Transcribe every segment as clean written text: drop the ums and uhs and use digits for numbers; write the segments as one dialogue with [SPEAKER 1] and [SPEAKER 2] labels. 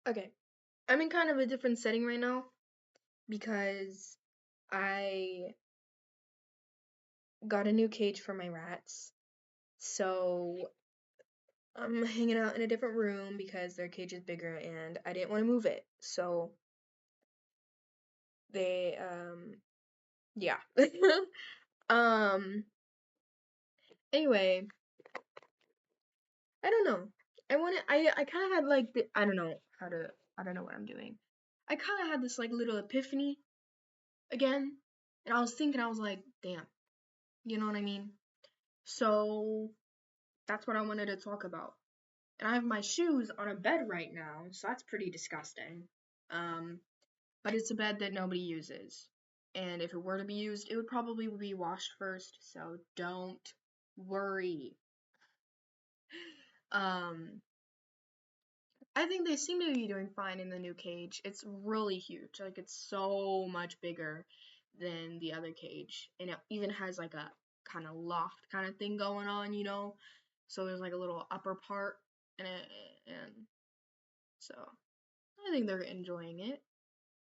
[SPEAKER 1] Okay, I'm in kind of a different setting right now because I got a new cage for my rats. So I'm hanging out in a different room because their cage is bigger and I didn't want to move it. So they yeah. um anyway, I don't know. I kind of had like I don't know how to I don't know what I'm doing. I kind of had this like little epiphany again, and I was like, damn, you know what I mean? So that's what I wanted to talk about. And I have my shoes on a bed right now, so that's pretty disgusting. Um, but it's a bed that nobody uses. And if it were to be used, it would probably be washed first, so don't worry. Um, I think they seem to be doing fine in the new cage. It's really huge. Like it's so much bigger than the other cage. And it even has like a kind of loft kind of thing going on, you know? So there's like a little upper part and so I think they're enjoying it.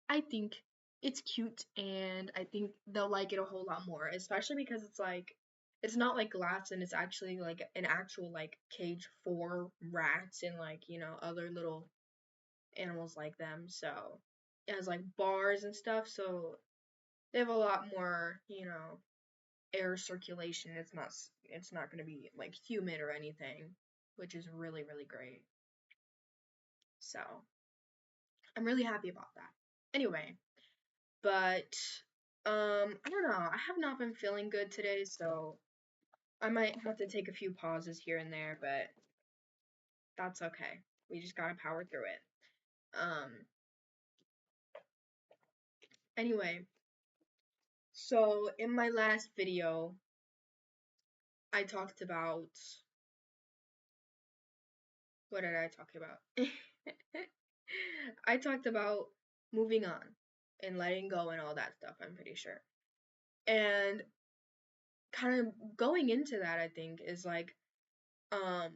[SPEAKER 1] I think it's cute and I think they'll like it a whole lot more, especially because it's not like glass and it's actually like an actual like cage for rats and like, other little animals like them. So it has like bars and stuff, so they have a lot more, air circulation. It's not going to be like humid or anything, which is really really great. So, I'm really happy about that. Anyway, but I don't know. I have not been feeling good today, so I might have to take a few pauses here and there, but that's okay. We just gotta power through it. Anyway, so in my last video, I talked about what did I talk about? I talked about moving on and letting go and all that stuff, I'm pretty sure. And kind of going into that, I think, is like, um,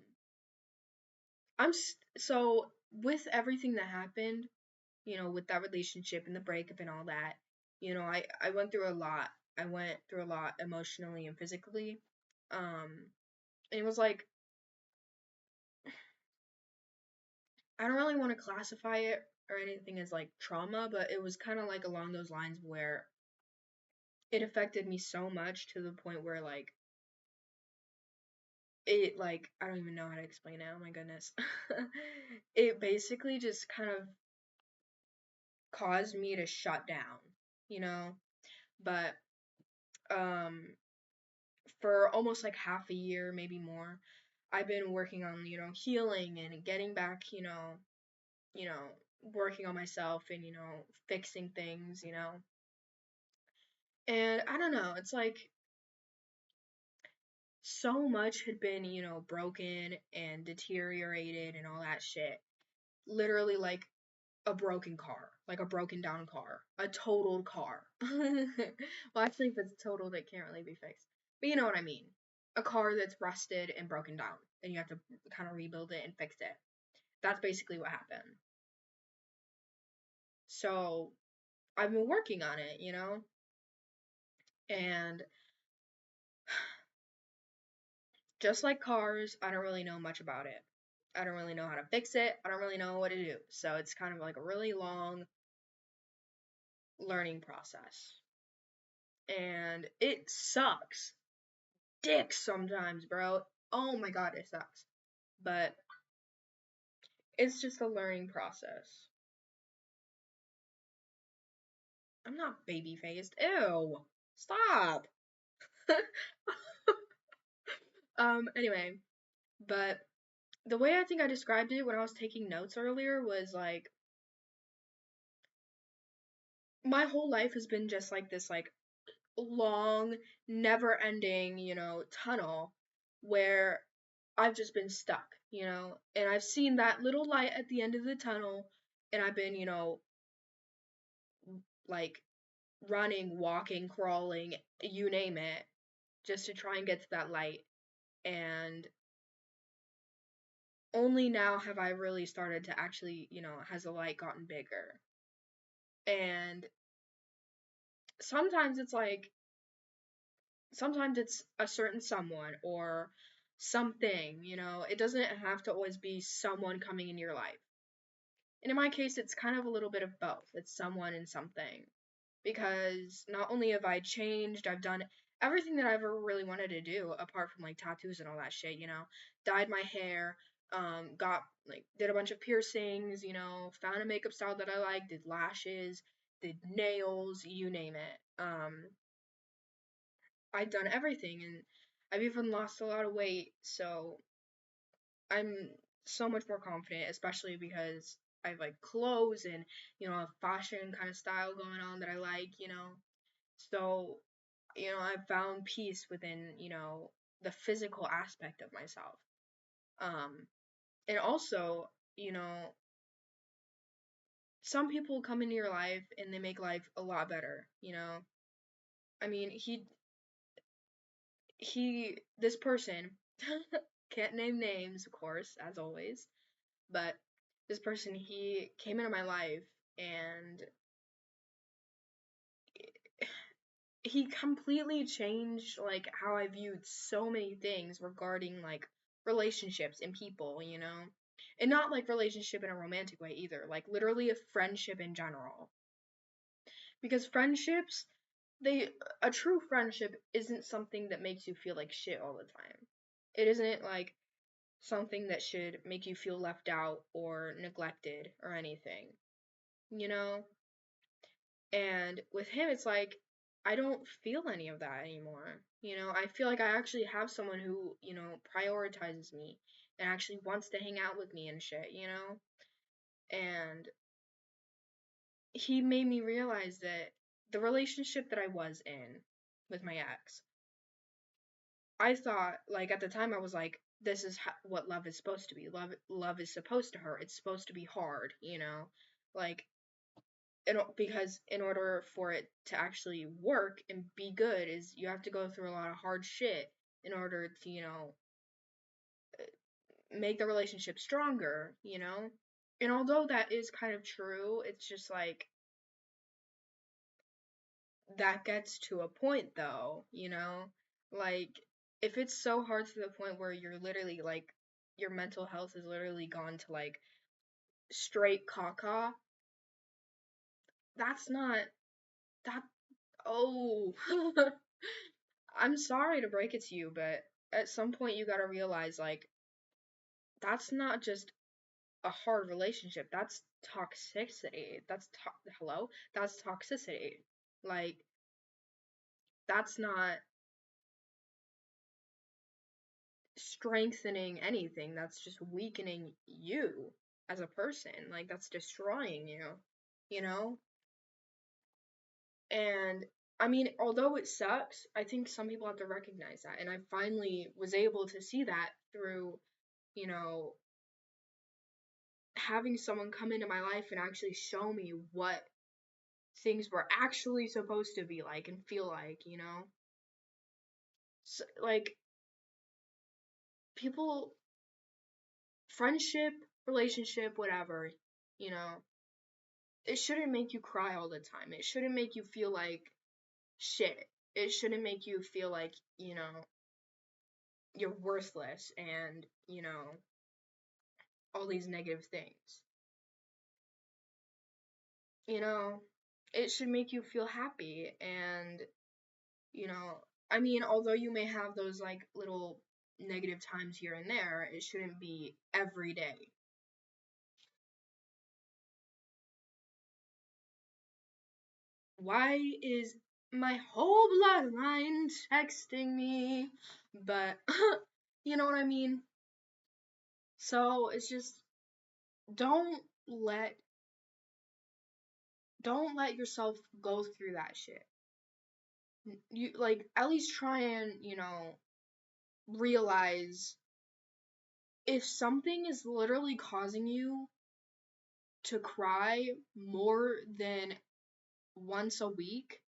[SPEAKER 1] so with everything that happened, with that relationship and the breakup and all that, I went through a lot. I went through a lot emotionally and physically. And it was like, I don't really want to classify it or anything as like trauma, but it was kind of like along those lines where it affected me so much to the point where like I don't even know how to explain it. Oh my goodness. It basically just kind of caused me to shut down, you know? But um for almost like half a year, maybe more, I've been working on, healing and getting back, you know, working on myself and, fixing things, And I don't know, it's like so much had been, broken and deteriorated and all that shit. Literally like a broken car, like a broken down car, a totaled car. Well, actually, if it's totaled, it can't really be fixed. But you know what I mean. A car that's rusted and broken down, and you have to kind of rebuild it and fix it. That's basically what happened. So I've been working on it, and just like cars, I don't really know much about it. I don't really know how to fix it. I don't really know what to do. So it's kind of like a really long learning process. And it sucks dick sometimes, bro. Oh my god, it sucks. But it's just a learning process. I'm not baby faced. Ew. Stop. Anyway, but the way I think I described it when I was taking notes earlier was like my whole life has been just like this like long, never ending, tunnel where I've just been stuck, and I've seen that little light at the end of the tunnel and I've been, like running, walking, crawling, you name it, just to try and get to that light. And only now have I really started to actually, has the light gotten bigger. And sometimes it's like, sometimes it's a certain someone or something, it doesn't have to always be someone coming in your life. And in my case, it's kind of a little bit of both. It's someone and something. Because not only have I changed, I've done everything that I ever really wanted to do, apart from like tattoos and all that shit, dyed my hair, got like did a bunch of piercings, found a makeup style that I like, did lashes, did nails, you name it. I've done everything, and I've even lost a lot of weight, so I'm so much more confident, especially because I have like clothes and a fashion kind of style going on that I like, So, I've found peace within, the physical aspect of myself. Um, and also, you know, some people come into your life and they make life a lot better. I mean, this person, can't name names, of course, as always, but this person, he came into my life and he completely changed like how I viewed so many things regarding like relationships and people. And not like relationship in a romantic way either, like literally a friendship in general. Because friendships, they a true friendship isn't something that makes you feel like shit all the time. It isn't like something that should make you feel left out or neglected or anything, you know? And with him, it's like, I don't feel any of that anymore. I feel like I actually have someone who, prioritizes me and actually wants to hang out with me and shit. And he made me realize that the relationship that I was in with my ex, I thought, like, at the time, I was like, this is what love is supposed to be. Love is supposed to hurt. It's supposed to be hard. Like, because in order for it to actually work and be good is you have to go through a lot of hard shit in order to make the relationship stronger. And although that is kind of true, it's just like that gets to a point though. Like if it's so hard to the point where you're literally like your mental health is literally gone to like straight caca, that's not that. Oh. I'm sorry to break it to you, but at some point you gotta realize, like, that's not just a hard relationship. That's toxicity. Hello? That's toxicity. Like, that's not strengthening anything. That's just weakening you as a person. Like, that's destroying you? And I mean, although it sucks, I think some people have to recognize that. And I finally was able to see that through, you know, having someone come into my life and actually show me what things were actually supposed to be like and feel like. So, like, people, friendship, relationship, whatever, it shouldn't make you cry all the time. It shouldn't make you feel like shit. It shouldn't make you feel like, you're worthless and, all these negative things. You know, it should make you feel happy and you know, I mean, although you may have those like little negative times here and there, it shouldn't be every day. Why is my whole bloodline texting me? But you know what I mean? So it's just don't let don't let yourself go through that shit. You like at least try and, realize if something is literally causing you to cry more than once a week,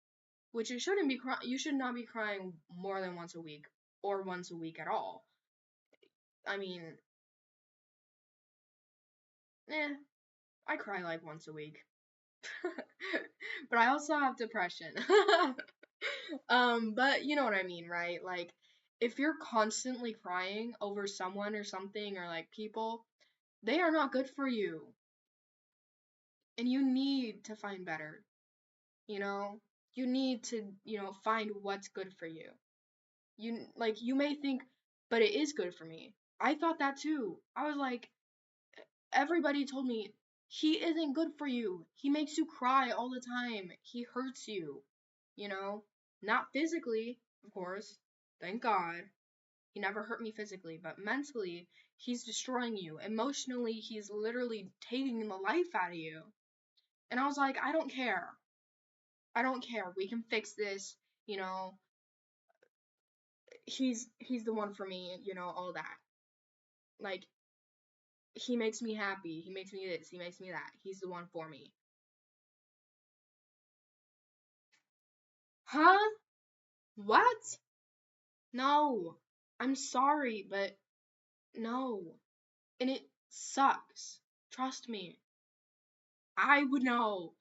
[SPEAKER 1] which it shouldn't be you should not be crying more than once a week or once a week at all. I mean, I cry like once a week. But I also have depression. But you know what I mean, right? Like, if you're constantly crying over someone or something or like people, they are not good for you. And you need to find better, you know? You need to, find what's good for you. You may think, but it is good for me. I thought that too. I was like, everybody told me, he isn't good for you. He makes you cry all the time. He hurts you, you know? Not physically, of course. Thank God. He never hurt me physically, but mentally, he's destroying you. Emotionally, he's literally taking the life out of you. And I was like, I don't care. I don't care. We can fix this, you know. He's the one for me, all that. Like, he makes me happy. He makes me this. He makes me that. He's the one for me. Huh? What? No. I'm sorry, but no. And it sucks. Trust me. I would know.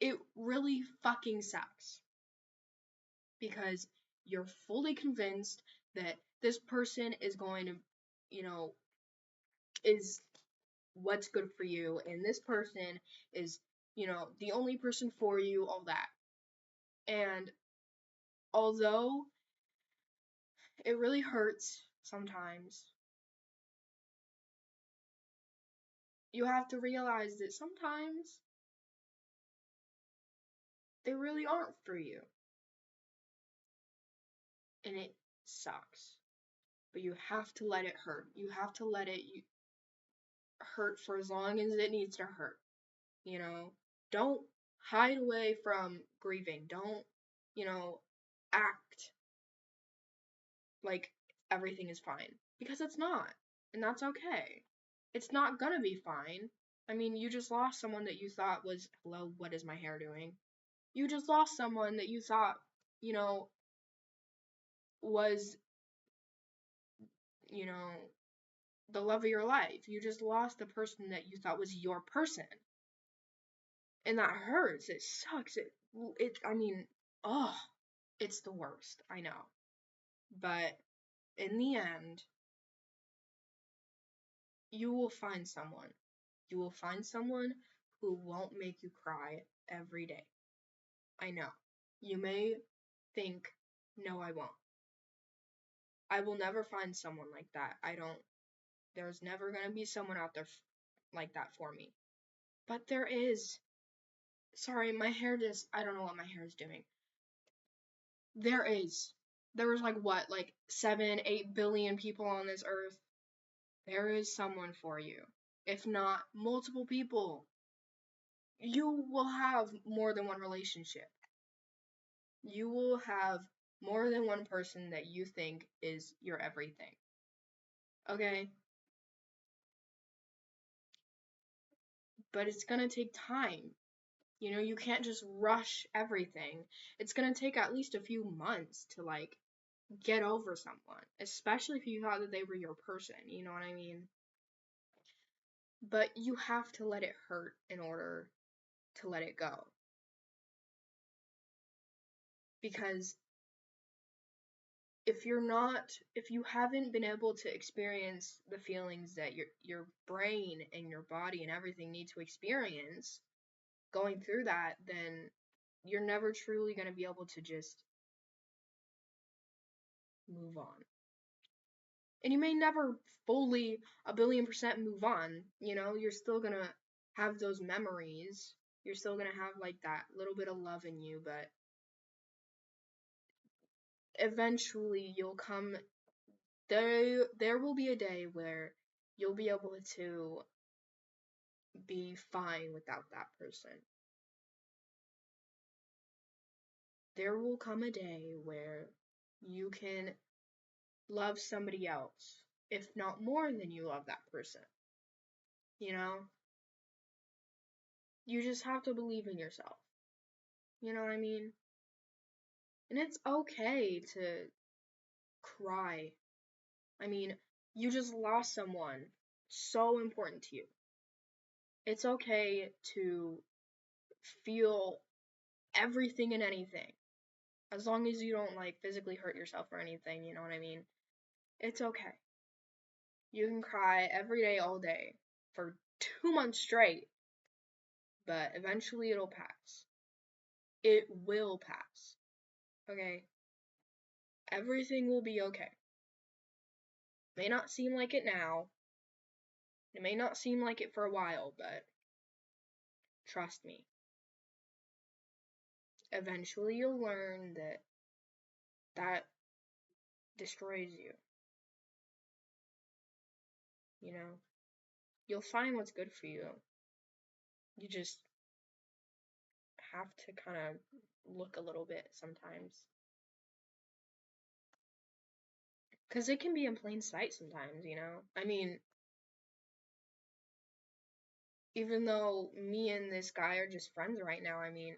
[SPEAKER 1] It really fucking sucks. Because you're fully convinced that this person is going to, is what's good for you, and this person is, the only person for you, all that. And although it really hurts sometimes, you have to realize that sometimes they really aren't for you. And it sucks. But you have to let it hurt. You have to let it hurt for as long as it needs to hurt. Don't hide away from grieving. Don't, act like everything is fine. Because it's not. And that's okay. It's not gonna be fine. I mean, you just lost someone that you thought was, hello, what is my hair doing? You just lost someone that you thought, was, you know, the love of your life. You just lost the person that you thought was your person. And that hurts. It sucks. I mean, oh, it's the worst. I know. But in the end, you will find someone. You will find someone who won't make you cry every day. I know. You may think, no, I won't. I will never find someone like that. There's never gonna be someone out there like that for me. But there is. Sorry, my hair I don't know what my hair is doing. There is. There was like what, like 7, 8 billion people on this earth. There is someone for you. If not multiple people. You will have more than one relationship. You will have more than one person that you think is your everything. Okay? But it's gonna take time. You can't just rush everything. It's gonna take at least a few months to like get over someone, especially if you thought that they were your person, you know what I mean? But you have to let it hurt in order to let it go. Because if you haven't been able to experience the feelings that your brain and your body and everything need to experience going through that, then you're never truly going to be able to just move on. And you may never fully 1,000,000,000% move on, you're still going to have those memories. You're still going to have like that little bit of love in you, but eventually there will be a day where you'll be able to be fine without that person. There will come a day where you can love somebody else, if not more than you love that person. You just have to believe in yourself. You know what I mean? And it's okay to cry. I mean, you just lost someone so important to you. It's okay to feel everything and anything. As long as you don't like physically hurt yourself or anything, you know what I mean? It's okay. You can cry every day, all day, for 2 months straight, but eventually it'll pass. It will pass. Okay? Everything will be okay. May not seem like it now. It may not seem like it for a while, but trust me. Eventually you'll learn that that destroys you. You know? You'll find what's good for you. You just have to kind of look a little bit sometimes. Because it can be in plain sight sometimes, you know? I mean, even though me and this guy are just friends right now, I mean,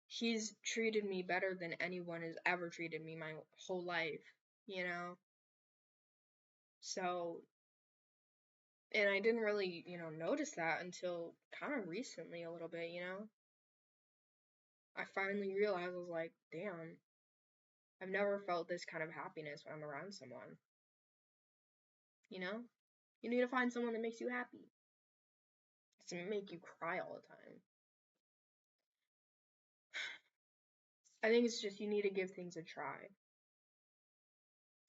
[SPEAKER 1] he's treated me better than anyone has ever treated me my whole life, you know? So, and I didn't really, notice that until kind of recently a little bit, you know? I finally realized, I was like, damn, I've never felt this kind of happiness when I'm around someone, you know? You need to find someone that makes you happy. It doesn't make you cry all the time. I think it's just you need to give things a try.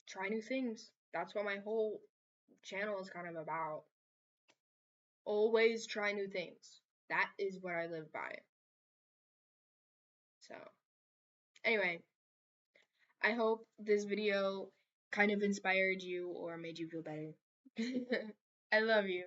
[SPEAKER 1] Try new things. That's what my whole channel is kind of about. Always try new things. That is what I live by. So, anyway, I hope this video kind of inspired you or made you feel better. I love you.